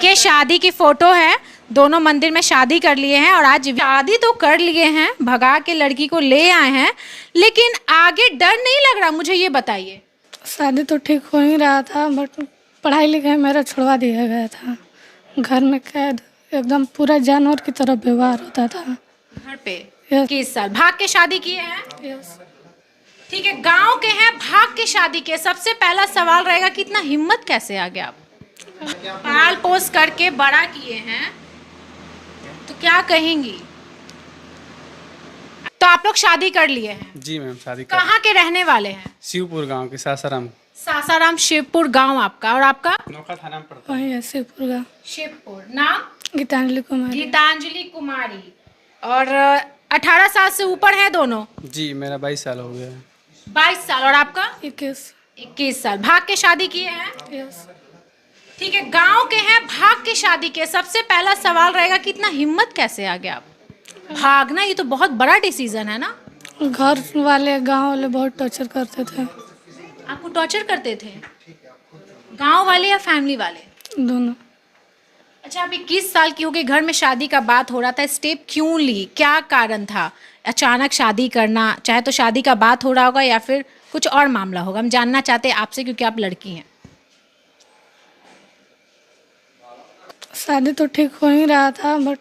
देखिए शादी की फोटो है, दोनों मंदिर में शादी कर लिए हैं और आज शादी तो कर लिए हैं, भगा के लड़की को ले आए हैं, लेकिन आगे डर नहीं लग रहा? मुझे ये बताइए। शादी तो ठीक हो ही रहा था, बट पढ़ाई लिखाई मेरा छुड़वा दिया गया था। घर में कैद, एकदम पूरा जानवर की तरह व्यवहार होता था। घर पे यस। 21 साल भाग के शादी किए हैं? यस। ठीक है, गांव के हैं, भाग के शादी किए। सबसे पहला सवाल रहेगा कि इतना हिम्मत कैसे आ गया? आप पाल पोस करके बड़ा किए हैं, तो क्या कहेंगी? तो आप लोग शादी कर लिए हैं? जी मैम, शादी कर कहाँ के रहने वाले हैं? शिवपुर गांव के सासाराम। सासाराम शिवपुर गांव आपका, और आपका? नौका थाना में पड़ता वही ऐसे पूरा। शिवपुर। नाम? गीतांजलि कुमारी। गीतांजलि कुमारी। और 18 साल से ऊपर है दोनों? है। जी मेरा 22 साल हो गया है। 22 साल। और आपका? 21। साल। भाग के शादी किए हैं? यस। ठीक है, गांव के हैं, भाग के शादी किए। सबसे पहला सवाल रहेगा कि इतना हिम्मत कैसे आ गया? आप भागना, ये तो बहुत बड़ा डिसीजन है ना। घर वाले, गांव वाले बहुत टॉर्चर करते थे। आपको टॉर्चर करते थे? गांव वाले या फैमिली वाले? दोनों। अच्छा, आप 21 साल की हो गई, घर में शादी का बात हो रहा था, स्टेप क्यों ली? क्या कारण था अचानक शादी करना? चाहे तो शादी का बात हो रहा होगा या फिर कुछ और मामला होगा, हम जानना चाहते हैं आपसे, क्योंकि आप लड़की हैं। शादी तो ठीक हो ही रहा था, बट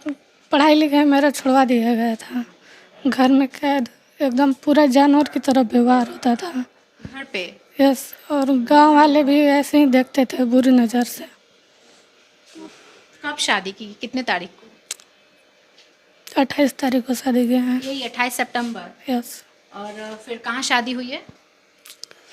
पढ़ाई लिखाई मेरा छुड़वा दिया गया था। घर में कैद, एकदम पूरा जानवर की तरह व्यवहार होता था। घर पे? यस। और गांव वाले भी ऐसे ही देखते थे बुरी नज़र से। कब शादी की? कितने तारीख को? 28 तारीख को शादी किए हैं। यही 28 सितंबर। यस। और फिर कहाँ शादी हुई है?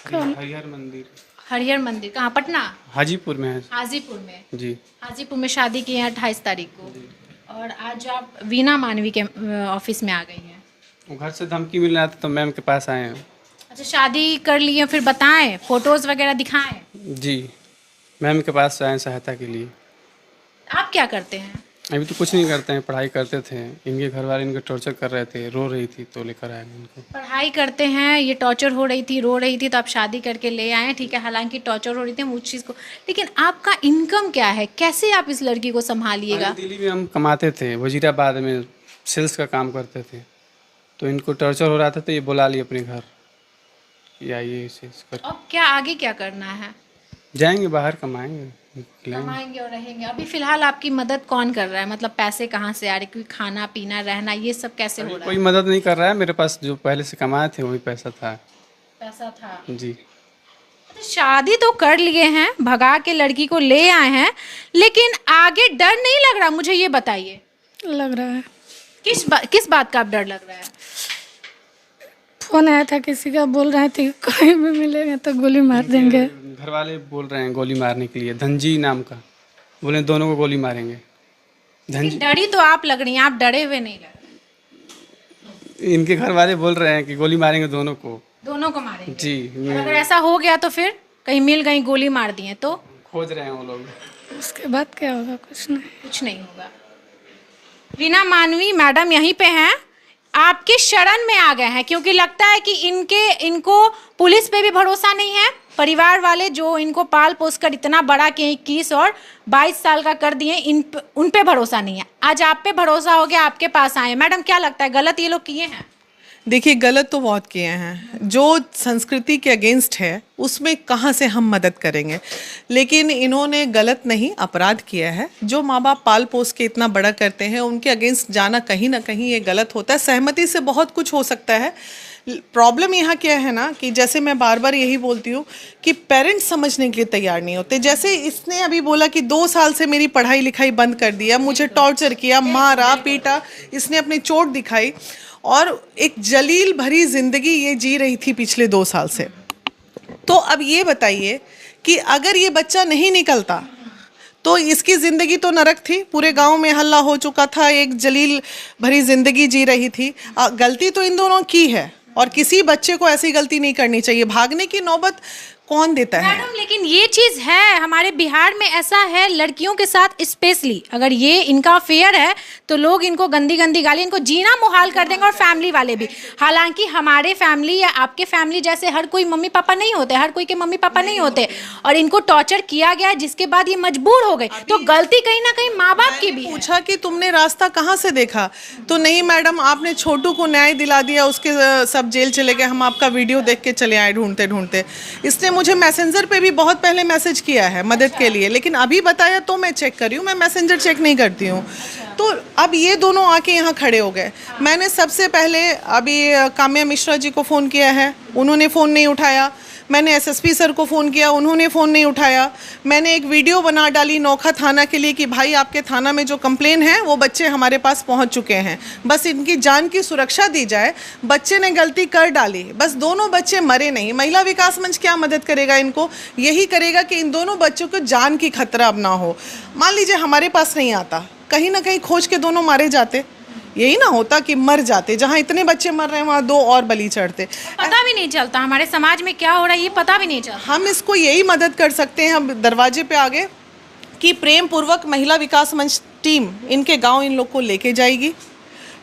हरिहर मंदिर। हरिहर मंदिर कहाँ? पटना? हाजीपुर में है। हाजीपुर में? जी। हाजीपुर में शादी की है 28 तारीख को। और आज आप वीना मानवी के ऑफिस में आ गई हैं। वो घर से धमकी मिल रहा था तो मैम के पास आए हैं। अच्छा, शादी कर लिए, फिर बताएं, फोटोज वगैरह दिखाएं। जी मैम के पास आए सहायता के लिए। आप क्या करते हैं? अभी तो कुछ नहीं करते हैं, पढ़ाई करते थे। इनके घर वाले इनको टॉर्चर कर रहे थे, रो रही थी तो लेकर आए इनको। पढ़ाई करते हैं, ये टॉर्चर हो रही थी, रो रही थी, तो आप शादी करके ले आए। ठीक है, हालांकि टॉर्चर हो रही थी हम उस चीज़ को, लेकिन आपका इनकम क्या है? कैसे आप इस लड़की को संभालिएगा? दिल्ली में हम कमाते थे, वजीराबाद में सेल्स का काम करते थे, तो इनको टॉर्चर हो रहा था तो ये बुला लिए अपने घर कि आइए सेल्स कर। अब क्या आगे क्या करना है? जाएंगे बाहर, कमाएंगे, खिलाएंगे। कमाएंगे और रहेंगे। अभी फिलहाल आपकी मदद कौन कर रहा है? मतलब पैसे कहाँ से आ रहे? क्योंकि खाना पीना रहना ये सब कैसे हो रहा कोई है? मदद नहीं कर रहा है, मेरे पास जो पहले से कमाए थे वही पैसा था। पैसा था? जी। तो शादी तो कर लिए हैं, भगा के लड़की को ले आए हैं, लेकिन आगे डर नहीं लग रहा? मुझे ये बताइए। लग रहा है। किस बात का अब डर लग रहा है? फोन आया था किसी का, बोल रहे थे कहीं भी मिलेंगे तो गोली मार देंगे। घर वाले बोल रहे हैं गोली मारने के लिए, धनजी नाम का, बोले दोनों को गोली मारेंगे। धनजी, डरी तो आप लग रही हैं, आप डरे हुए नहीं लग रहे। इनके घर वाले बोल रहे हैं कि गोली मारेंगे दोनों को। दोनों को मारेंगे? जी। और अगर ऐसा हो गया तो फिर कहीं मिल गई, गोली मार दिए तो? खोज रहे हैं वो लोग। उसके बाद क्या होगा? कुछ नहीं होगा। वीना मानवी मैडम यहीं पे हैं, आपके शरण में आ गए हैं, क्योंकि लगता है कि इनको पुलिस पे भी भरोसा नहीं है। परिवार वाले जो इनको पाल पोस कर इतना बड़ा किए, 21 और 22 साल का कर दिए, उन पे भरोसा नहीं है। आज आप पे भरोसा हो गया, आपके पास आए। मैडम क्या लगता है, गलत ये लोग किए हैं? देखिए, गलत तो बहुत किए हैं। जो संस्कृति के अगेंस्ट है उसमें कहाँ से हम मदद करेंगे, लेकिन इन्होंने गलत नहीं, अपराध किया है। जो माँ बाप पाल पोस के इतना बड़ा करते हैं उनके अगेंस्ट जाना कहीं ना कहीं ये गलत होता है। सहमति से बहुत कुछ हो सकता है। प्रॉब्लम यहाँ क्या है ना कि जैसे मैं बार बार यही बोलती हूँ कि पेरेंट्स समझने के लिए तैयार नहीं होते। जैसे इसने अभी बोला कि 2 साल से मेरी पढ़ाई लिखाई बंद कर दिया, मुझे टॉर्चर किया, मारा पीटा, इसने अपनी चोट दिखाई और एक जलील भरी जिंदगी ये जी रही थी पिछले 2 साल से। तो अब ये बताइए कि अगर ये बच्चा नहीं निकलता तो इसकी ज़िंदगी तो नरक थी। पूरे गांव में हल्ला हो चुका था, एक जलील भरी ज़िंदगी जी रही थी। गलती तो इन दोनों की है और किसी बच्चे को ऐसी गलती नहीं करनी चाहिए। भागने की नौबत कौन देता है? मैडम लेकिन ये चीज है हमारे बिहार में, ऐसा है लड़कियों के साथ स्पेशली, अगर ये इनका अफेयर है तो लोग इनको गंदी गंदी गाली, इनको जीना मुहाल कर देंगे, और फैमिली वाले भी। हालांकि हमारे फैमिली या आपके फैमिली जैसे हर कोई मम्मी पापा नहीं होते, हर कोई के मम्मी पापा नहीं होते, और इनको टॉर्चर किया गया जिसके बाद ये मजबूर हो गए, तो गलती कहीं ना कहीं माँ बाप की भी है। पूछा कि तुमने रास्ता कहाँ से देखा, तो नहीं मैडम आपने छोटू को न्याय दिला दिया, उसके सब जेल चले गए, हम आपका वीडियो देख के चले आए ढूंढते ढूंढते। इसने मुझे मैसेंजर पे भी बहुत पहले मैसेज किया है मदद के लिए, लेकिन अभी बताया तो मैं चेक कर रही हूँ, मैं मैसेंजर चेक नहीं करती हूँ। तो अब ये दोनों आके यहाँ खड़े हो गए। मैंने सबसे पहले अभी काम्या मिश्रा जी को फ़ोन किया है, उन्होंने फ़ोन नहीं उठाया। मैंने एसएसपी सर को फ़ोन किया, उन्होंने फ़ोन नहीं उठाया। मैंने एक वीडियो बना डाली नोखा थाना के लिए कि भाई आपके थाना में जो कंप्लेन है वो बच्चे हमारे पास पहुंच चुके हैं, बस इनकी जान की सुरक्षा दी जाए। बच्चे ने गलती कर डाली, बस दोनों बच्चे मरे नहीं। महिला विकास मंच क्या मदद करेगा इनको? यही करेगा कि इन दोनों बच्चों को जान की खतरा अब ना हो। मान लीजिए हमारे पास नहीं आता, कहीं ना कहीं खोज के दोनों मारे जाते, यही ना होता कि मर जाते। जहाँ इतने बच्चे मर रहे हैं वहाँ 2 और बलि चढ़ते। पता भी नहीं चलता हमारे समाज में क्या हो रहा है, ये पता भी नहीं चलता। हम इसको यही मदद कर सकते हैं, हम दरवाजे पे आगे कि प्रेम पूर्वक महिला विकास मंच टीम इनके गांव इन लोग को लेके जाएगी,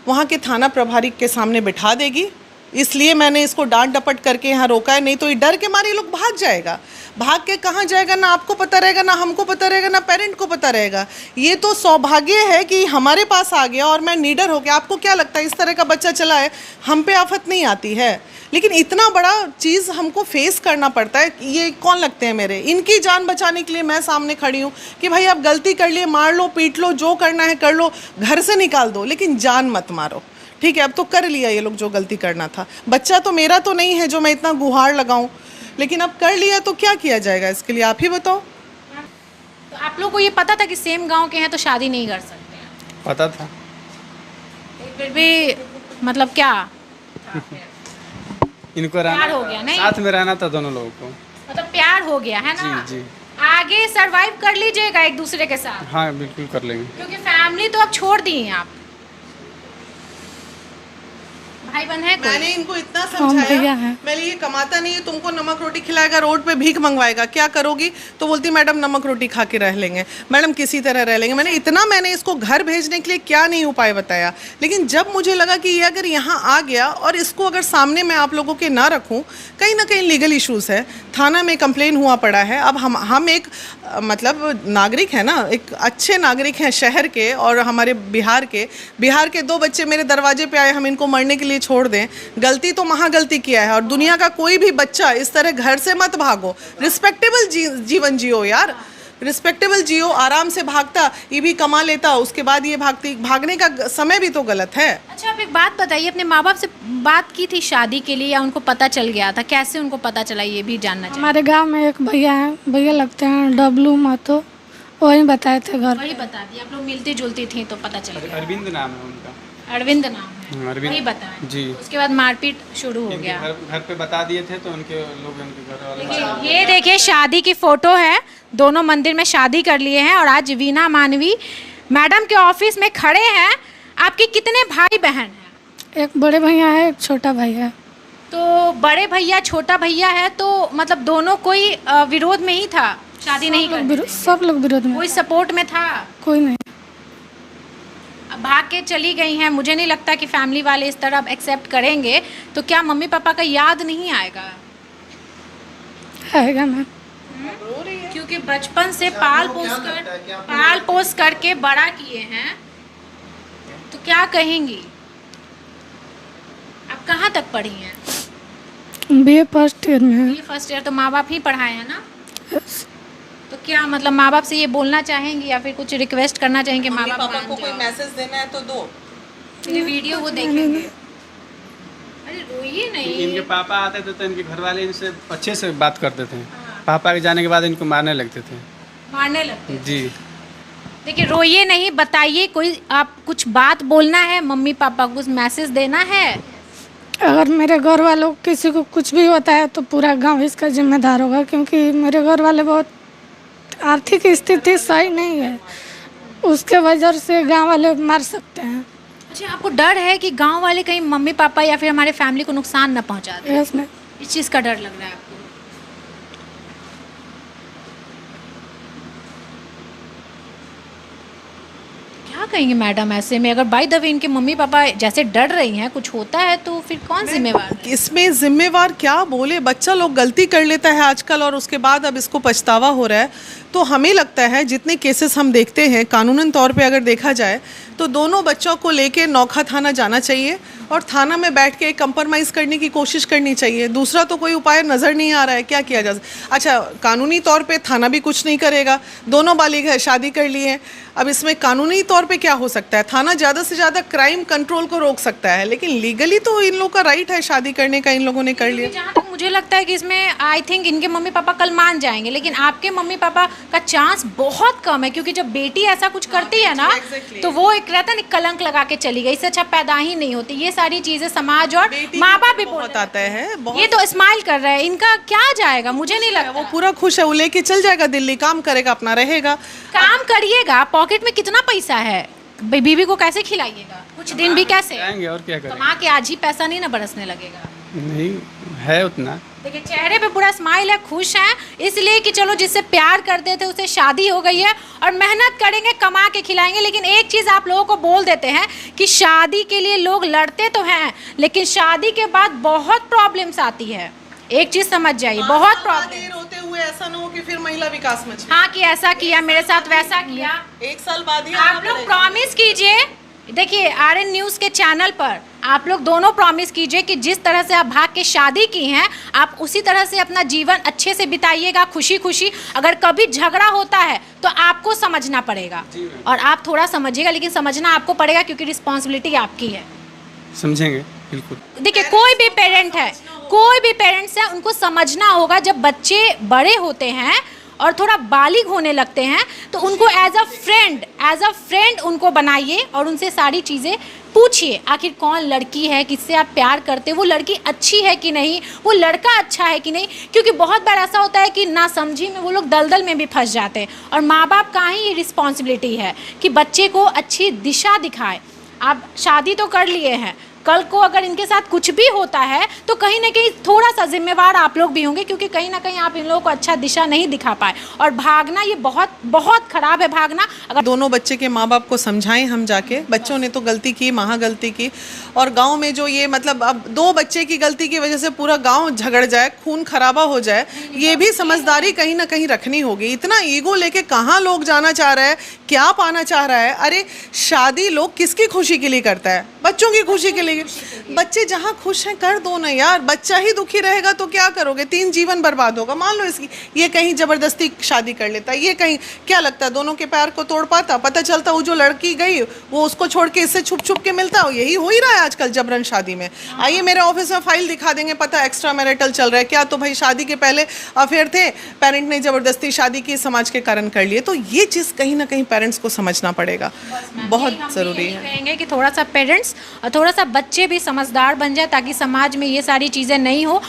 वहाँ के थाना प्रभारी के सामने बिठा देगी। इसलिए मैंने इसको डांट डपट करके यहाँ रोका है, नहीं तो ये डर के मारे लोग भाग जाएगा। भाग के कहाँ जाएगा ना आपको पता रहेगा, ना हमको पता रहेगा, ना पेरेंट को पता रहेगा। ये तो सौभाग्य है कि हमारे पास आ गया और मैं निडर हो गया। आपको क्या लगता है इस तरह का बच्चा चला है, हम पे आफत नहीं आती है? लेकिन इतना बड़ा चीज़ हमको फेस करना पड़ता है। ये कौन लगते हैं मेरे? इनकी जान बचाने के लिए मैं सामने खड़ी हूँ कि भाई आप गलती कर लिए, मार लो, पीट लो, जो करना है कर लो, घर से निकाल दो, लेकिन जान मत मारो। ठीक है, अब तो कर लिया ये लोग जो गलती करना था। बच्चा तो मेरा तो नहीं है जो मैं इतना गुहार लगाऊं, लेकिन अब कर लिया तो क्या किया जाएगा इसके लिए, आप ही बताओ। तो आप लोग को ये पता था कि सेम गांव के हैं तो शादी नहीं कर सकते हैं? पता था। फिर भी मतलब क्या इनको प्यार हो गया नहीं? साथ में रहना था दोनों लोगों को। मतलब प्यार हो गया है ना? जी जी आगे सरवाइव कर लीजिएगा एक दूसरे के साथ, हाँ बिल्कुल कर लेंगे। क्योंकि फैमिली तो अब छोड़ दी है आप। भाई बहन है कोई? मैंने इनको इतना भैया समझाया, हैं। मैं ये कमाता नहीं है, तुमको नमक रोटी खिलाएगा, रोड पे भीख मंगवाएगा, क्या करोगी? तो बोलती मैडम नमक रोटी खा के रह लेंगे, मैडम किसी तरह रह लेंगे। मैंने इसको घर भेजने के लिए क्या नहीं उपाय बताया, लेकिन जब मुझे लगा कि ये अगर यहाँ आ गया और इसको अगर सामने मैं आप लोगों के ना रखूँ, कहीं ना कहीं लीगल इश्यूज़ है, थाना में कंप्लेन हुआ पड़ा है। अब हम एक मतलब नागरिक है ना, एक अच्छे नागरिक हैं शहर के और हमारे बिहार के 2 बच्चे मेरे दरवाजे पे आए, हम इनको मरने के लिए छोड़ दें? गलती तो महागलती किया है। और दुनिया का कोई भी बच्चा इस तरह घर से मत भागो, रिस्पेक्टेबल जीवन जियो यार, रिस्पेक्टेबल जियो। आराम से भागता, ये भी कमा लेता, उसके बाद ये भागने का समय भी तो गलत है। अच्छा आप एक बात बताइए, अपने माँ बाप से बात की थी शादी के लिए या उनको पता चल गया था? कैसे उनको पता चला ये भी जानना चाहिए। हमारे गांव में एक भैया हैं, भैया लगते हैं डब्लू महतो, वही बताए थे घर। वही बता दिया, आप लोग मिलती जुलती थी तो पता चल गया। अरविंद नाम है उनका। अरविंद नाम है, अरविंद वही बताया जी। उसके बाद मारपीट शुरू हो गया। घर पे बता दिए थे तो उनके लोग उनके घर वाले देखिए, ये देखिए शादी की फोटो है, दोनों मंदिर में शादी कर लिए हैं और आज वीना मानवी मैडम के ऑफिस में खड़े हैं। आपके कितने भाई बहन हैं? एक बड़े भैया है, एक छोटा भैया है। तो बड़े भैया छोटा भैया है तो मतलब दोनों कोई विरोध में ही था, शादी नहीं करते? सब लोग विरोध में, कोई सपोर्ट में था? कोई नहीं। अब भाग के चली गई हैं, मुझे नहीं लगता कि फैमिली वाले इस तरह एक्सेप्ट करेंगे। तो क्या मम्मी पापा का याद नहीं आएगा? आएगा ना, क्योंकि बचपन से पाल पोस करके बड़ा किए हैं, तो क्या कहेंगी? आप कहाँ तक पढ़ी हैं? BA फर्स्ट ईयर में है। ये फर्स्ट ईयर, तो माँ बाप ही पढ़ाए हैं ना? तो क्या मतलब माँ बाप से ये बोलना चाहेंगी या फिर कुछ रिक्वेस्ट करना चाहेंगे? माँ बाप पापा को कोई मैसेज देना है तो दो, ये वीडियो वो देखेंगे। अरे रोइए नहीं। इनके पापा आते थे तो इनके घर वाले इनसे अच्छे से बात करते थे। पापा के जाने के बाद इनको मारने लगते थे। मारने लगते? जी। देखिए रोइए नहीं, बताइए कोई आप कुछ बात बोलना है, मम्मी पापा को कुछ मैसेज देना है। अगर मेरे घर वालों को किसी को कुछ भी होता है तो पूरा गांव इसका जिम्मेदार होगा, क्योंकि मेरे घर वाले बहुत आर्थिक स्थिति सही नहीं है, उसके वजह से गांव वाले मार सकते हैं। अच्छा आपको डर है कि गांव वाले कहीं मम्मी पापा या फिर हमारे फैमिली को नुकसान न पहुंचा दें? Yes ma'am. इस चीज़ का डर लग रहा है आपको? क्या कहेंगे मैडम ऐसे में? अगर बाय द वे इनके मम्मी पापा जैसे डर रही हैं, कुछ होता है तो फिर कौन जिम्मेवार है? इसमें जिम्मेवार क्या बोले, बच्चा लोग गलती कर लेता है आजकल और उसके बाद अब इसको पछतावा हो रहा है। तो हमें लगता है जितने केसेस हम देखते हैं कानूनन तौर पे अगर देखा जाए तो दोनों बच्चों को लेके नौखा थाना जाना चाहिए और थाना में बैठ के कंप्रोमाइज़ करने की कोशिश करनी चाहिए। दूसरा तो कोई उपाय नज़र नहीं आ रहा है, क्या किया जा सकता। अच्छा, कानूनी तौर पे थाना भी कुछ नहीं करेगा, दोनों बालिग है, शादी कर लिए हैं। अब इसमें कानूनी तौर पे क्या हो सकता है? थाना ज़्यादा से ज़्यादा क्राइम कंट्रोल को रोक सकता है, लेकिन लीगली तो इन लोगों का राइट है शादी करने का, इन लोगों ने कर लिया। जहाँ तक मुझे लगता है कि इसमें आई थिंक इनके मम्मी पापा कल मान जाएंगे, लेकिन आपके मम्मी पापा का चांस बहुत कम है, क्योंकि जब बेटी ऐसा कुछ करती है ना तो वो एक रहता है कलंक लगा के चली गई, इससे अच्छा पैदा ही नहीं होती। ये सारी चीजें समाज और माँ बाप भी बहुत आता है। ये तो स्माइल कर रहा है, इनका क्या जाएगा? मुझे नहीं लगता। वो पूरा खुश है, वो लेके चल जाएगा दिल्ली, काम करेगा, अपना रहेगा। काम करिएगा, पॉकेट में कितना पैसा है, बीबी को कैसे खिलाइएगा? कुछ दिन भी कैसे आएंगे और क्या करेंगे? कमा के आज ही पैसा नहीं ना बरसने लगेगा। नहीं है उतना। देखिए चेहरे पे पूरा स्माइल है, खुश हैं, इसलिए कि चलो जिससे प्यार करते थे उसे शादी हो गई है और मेहनत करेंगे, कमा के खिलाएंगे। लेकिन एक चीज़ आप लोगों को बोल देते हैं कि शादी के लिए लोग लड़ते तो हैं, लेकिन शादी के बाद बहुत प्रॉब्लम्स आती है। एक चीज़ समझ जाइए, बहुत प्रॉब्लम होते हुए ऐसा ना हो कि फिर महिला विकास मंच में हाँ कि ऐसा किया मेरे साथ, वैसा किया। 1 साल बाद ही आप लोग प्रॉमिस कीजिए, देखिए आरएन न्यूज़ के चैनल पर आप लोग दोनों प्रॉमिस कीजिए कि जिस तरह से आप भाग के शादी की हैं, आप उसी तरह से अपना जीवन अच्छे से बिताइएगा, खुशी खुशी। अगर कभी झगड़ा होता है तो आपको समझना पड़ेगा और आप थोड़ा समझिएगा, लेकिन समझना आपको पड़ेगा क्योंकि रिस्पॉन्सिबिलिटी आपकी है। समझेंगे बिल्कुल। देखिए कोई भी पेरेंट है, कोई भी पेरेंट्स है, उनको समझना होगा जब बच्चे बड़े होते हैं और थोड़ा बालिग होने लगते हैं तो उनको एज अ फ्रेंड उनको बनाइए और उनसे सारी चीज़ें पूछिए। आखिर कौन लड़की है, किससे आप प्यार करते, वो लड़की अच्छी है कि नहीं, वो लड़का अच्छा है कि नहीं। क्योंकि बहुत बार ऐसा होता है कि ना समझी में वो लोग दलदल में भी फंस जाते हैं और माँ बाप का ही ये रिस्पॉन्सिबिलिटी है कि बच्चे को अच्छी दिशा दिखाए। आप शादी तो कर लिए हैं, कल को अगर इनके साथ कुछ भी होता है तो कहीं ना कहीं थोड़ा सा जिम्मेवार आप लोग भी होंगे, क्योंकि कहीं ना कहीं आप इन लोगों को अच्छा दिशा नहीं दिखा पाए। और भागना ये बहुत बहुत खराब है, भागना। अगर दोनों बच्चे के माँ बाप को समझाएं हम जाके, बच्चों ने तो गलती की, महा गलती की, और गांव में जो ये मतलब अब 2 बच्चे की गलती की वजह से पूरा गांव झगड़ जाए, खून खराबा हो जाए, ये भी समझदारी कहीं ना कहीं रखनी होगी। इतना ईगो लेके कहाँ लोग जाना चाह रहा है, क्या पाना चाह रहा है? अरे शादी लोग किसकी खुशी के लिए करता है? बच्चों की खुशी के लिए। बच्चे जहाँ खुश हैं कर दो ना यार, बच्चा ही दुखी रहेगा तो क्या करोगे? 3 जीवन बर्बाद होगा। मान लो इसकी ये कहीं जबरदस्ती शादी कर लेता, ये कहीं क्या लगता है दोनों के पैर को तोड़ पाता? पता चलता वो जो लड़की गई वो उसको छोड़ के इससे छुप छुप के मिलता हो। यही हो ही रहा है आजकल जबरन शादी में। आइए मेरे ऑफिस में फाइल दिखा देंगे, पता एक्स्ट्रा मैरिटल चल रहा है क्या? तो भाई शादी के पहले अफेयर थे, पेरेंट ने जबरदस्ती शादी की, समाज के कारण कर लिए। तो ये चीज़ कहीं ना कहीं पेरेंट्स को समझना पड़ेगा, बहुत ज़रूरी है। कहेंगे कि थोड़ा सा पेरेंट्स और थोड़ा सा बच्चे भी समझदार बन जाए ताकि समाज में ये सारी चीज़ें नहीं हो।